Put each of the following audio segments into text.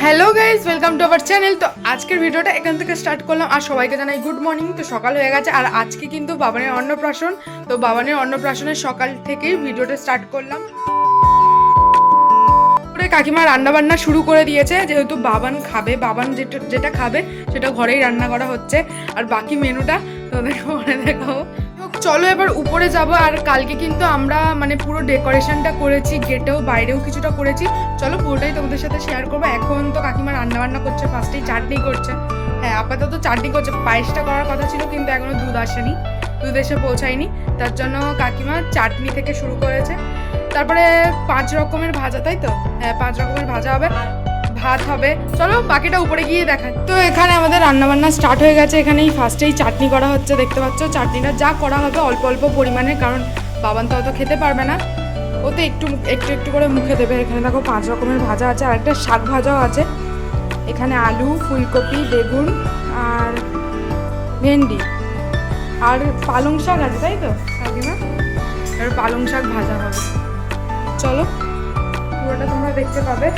Hello guys, welcome to our channel. তো আজকের ভিডিওটা এখান থেকে স্টার্ট করলাম আর সবাইকে জানাই গুড মর্নিং। তো সকাল হয়ে গেছে আর আজকে কিন্তু বাবানের অন্নপ্রাশন। তো বাবানের অন্নপ্রাশনের সকাল থেকেই ভিডিওটা স্টার্ট করলাম। কাকিমা রান্না বান্না শুরু করে দিয়েছে, যেহেতু বাবান খাবে, বাবান যেটা খাবে সেটা ঘরেই রান্না করা হচ্ছে। আর বাকি মেনুটা তোদেরকে পরে দেখাবো। চলো এবার উপরে যাব। আর কালকে কিন্তু আমরা মানে পুরো ডেকোরেশনটা করেছি, গেটেও বাইরেও কিছুটা করেছি। চলো পুরোটাই তোমাদের সাথে শেয়ার করবো। এখন তো কাকিমা রান্না বান্না করছে, ফার্স্টেই চাটনি করছে। হ্যাঁ, আপাতত চাটনি করছে। পায়েসটা করার কথা ছিল কিন্তু এখনো দুধ আসেনি, দুধ এসে পৌঁছায়নি। তার জন্য কাকিমা চাটনি থেকে শুরু করেছে। তারপরে 5 রকমের ভাজা, তাই তো? হ্যাঁ, 5 রকমের ভাজা হবে, ভাত হবে। চলো বাকিটা উপরে গিয়ে দেখা। তো এখানে আমাদের রান্নাবান্না স্টার্ট হয়ে গেছে। এখানেই ফার্স্টেই চাটনি করা হচ্ছে, দেখতে পাচ্ছ। চাটনিটা যা করা হবে অল্প অল্প পরিমাণে, কারণ বাবান তো অত খেতে পারবে না, ও তো একটু একটু একটু করে মুখে দেবে। এখানে দেখো 5 রকমের ভাজা আছে, আর একটা শাক ভাজাও আছে। এখানে আলু, ফুলকপি, বেগুন আর ভেন্ডি আর পালং শাক আছে, তাই তো কাকিমা? আর পালং শাক ভাজা হবে। চলো পুরোটা তোমরা দেখতে পাবে।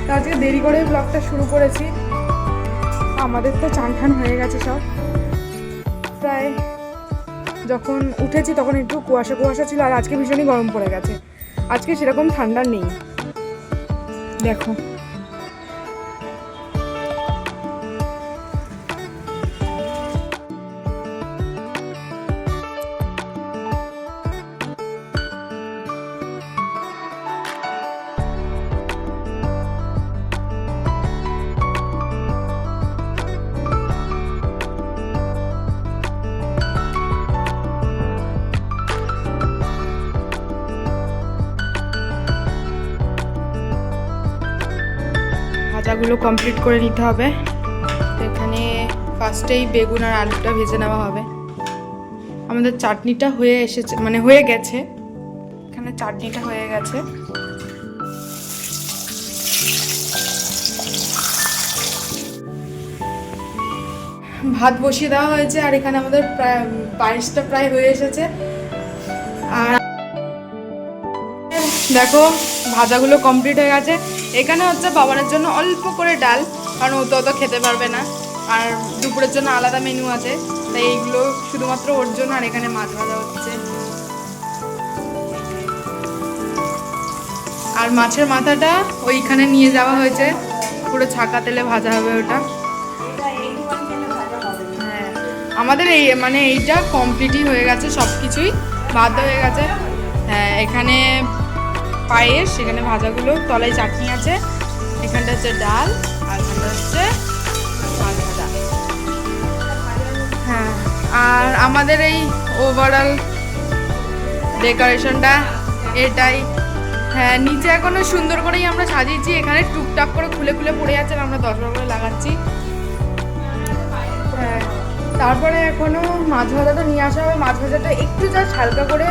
তো আজকে দেরি করে ব্লগটা শুরু করেছি। আমাদের তো চান ঠান হয়ে গেছে সব। প্রায় যখন উঠেছি তখন একটু কুয়াশা কুয়াশা ছিল, আর আজকে ভীষণই গরম পড়ে গেছে। আজকে সেরকম ঠান্ডা নেই, দেখো। ভাজাগুলো কমপ্লিট করে নিতে হবে। এখানে ফার্স্টেই বেগুন আর আলুটা ভেজে নেওয়া হবে। আমাদের চাটনিটা হয়ে এসেছে, মানে হয়ে গেছে। এখানে চাটনিটা হয়ে গেছে। ভাত বসিয়ে দেওয়া হয়েছে, আর এখানে আমাদের প্রায় পায়েসটা প্রায় হয়ে এসেছে। আর দেখো ভাজাগুলো কমপ্লিট হয়ে গেছে। এখানে হচ্ছে বাবানের জন্য অল্প করে ডাল, কারণ ও তো অত খেতে পারবে না। আর দুপুরের জন্য আলাদা মেনু আছে, তাই এইগুলো শুধুমাত্র ওর জন্য। আর এখানে মাছ ভাজা হচ্ছে, আর মাছের মাথাটা ওইখানে নিয়ে যাওয়া হয়েছে, পুরো ছাকা তেলে ভাজা হবে ওটা। হ্যাঁ, আমাদের এই মানে এইটা কমপ্লিটই হয়ে গেছে, সব কিছুই ভাত হয়ে গেছে। হ্যাঁ, এখানে পায়েস, এখানে ভাজাগুলো, তলায় চাটনি আছে, এখানটা হচ্ছে ডাল, আর এখানটা হচ্ছে মাছ ভাজা। হ্যাঁ, আর আমাদের এই ওভারঅল ডেকোরেশনটা এটাই। হ্যাঁ, নিচে এখনো সুন্দর করেই আমরা সাজিয়েছি। এখানে টুকটাক করে খুলে খুলে পড়ে যাচ্ছে, আমরা 10 বার করে লাগাচ্ছি। হ্যাঁ, তারপরে এখনো মাছ ভাজাটা নিয়ে আসা হবে। মাছ ভাজাটা একটু জাস্ট হালকা করে,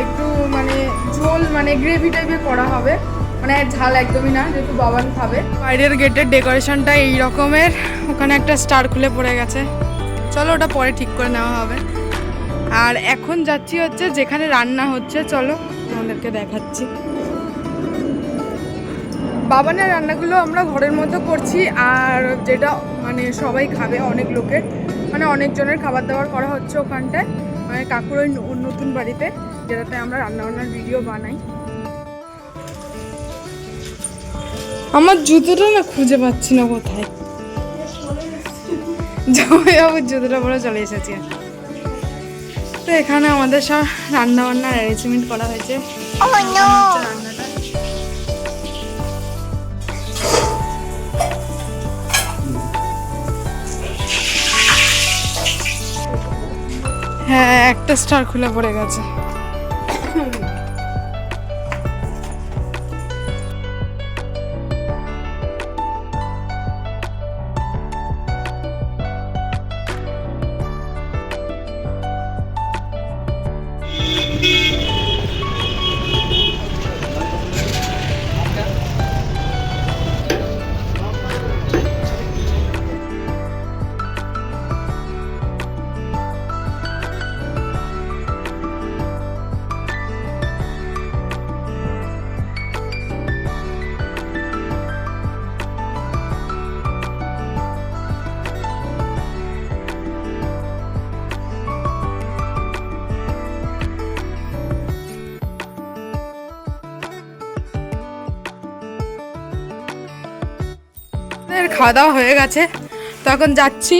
একটু মানে ঝোল, মানে গ্রেভি টাইপের করা হবে, মানে ঝাল একদমই না, যেহেতু বাবান খাবে। বাইরের গেটের ডেকোরেশনটা এই রকমের। ওখানে একটা স্টার খুলে পড়ে গেছে, চলো ওটা পরে ঠিক করে নেওয়া হবে। আর এখন যাচ্ছি হচ্ছে যেখানে রান্না হচ্ছে, চলো তোমাদেরকে দেখাচ্ছি। বাবানের রান্নাগুলো আমরা ঘরের মধ্যে করছি, আর যেটা মানে সবাই খাবে, অনেক লোকের, মানে অনেকজনের খাবার দাবার করা হচ্ছে ওখানটায়, মানে কাকুর ওই নতুন বাড়িতে, যেটাতে আমরা রান্নাবান্নার ভিডিও বানাই। আমার জুতোটা না খুঁজে পাচ্ছি না কোথায়। জামাইবাবুর জুতোটা পরে চলে এসেছি। তো এখানে আমাদের সব রান্নাবান্নার অ্যারেঞ্জমেন্ট করা হয়েছে। রান্নাটা হ্যাঁ, একটা স্টার খুলে পড়ে গেছে। খাওয়া দাওয়া হয়ে গেছে, তো এখন যাচ্ছি।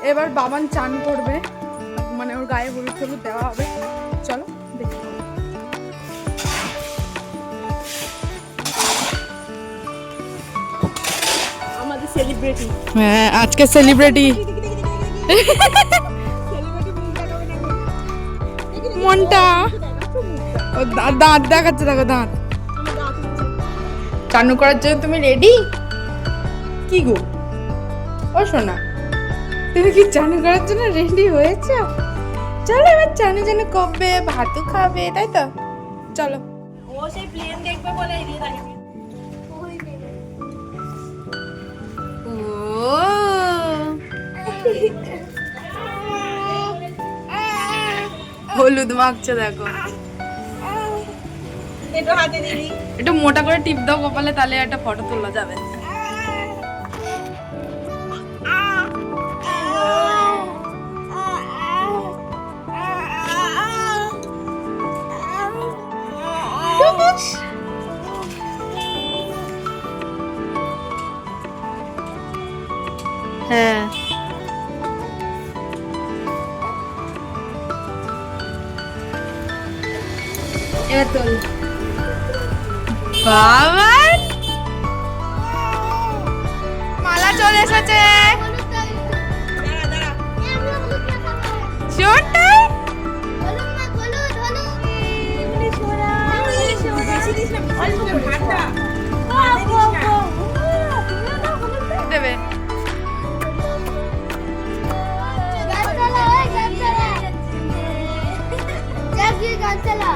এবার বাবান চান করবে, মানে ওর গায়ে হলুদ হলুদ দেওয়া হবে। চলো দেখি। আমাদের সেলিব্রিটি। হ্যাঁ আজকে সেলিব্রিটি মনটা দাঁত দেখাচ্ছে, দেখো দাঁত। চানু করার জন্য তুমি রেডি? কি গো ও সোনা, তুমি কি চানু করার জন্য রেডি হয়েছো? চলো এবার চানু চানু করবে, ভাতও খাবে, তাই তো? চলো। ও সেই প্লেন দেখবে বলে এগিয়ে থাকে। হলুদ মাখছে দেখো। একটু হাতে দিবি। একটু মোটা করে টিপ দাও কপালে, তাহলে একটা ফটো তোলা যাবে। হ্যাঁ এবার তোল। বাবা মালা চলে এসেছে। শোনটাই দেবে। গাছ চালা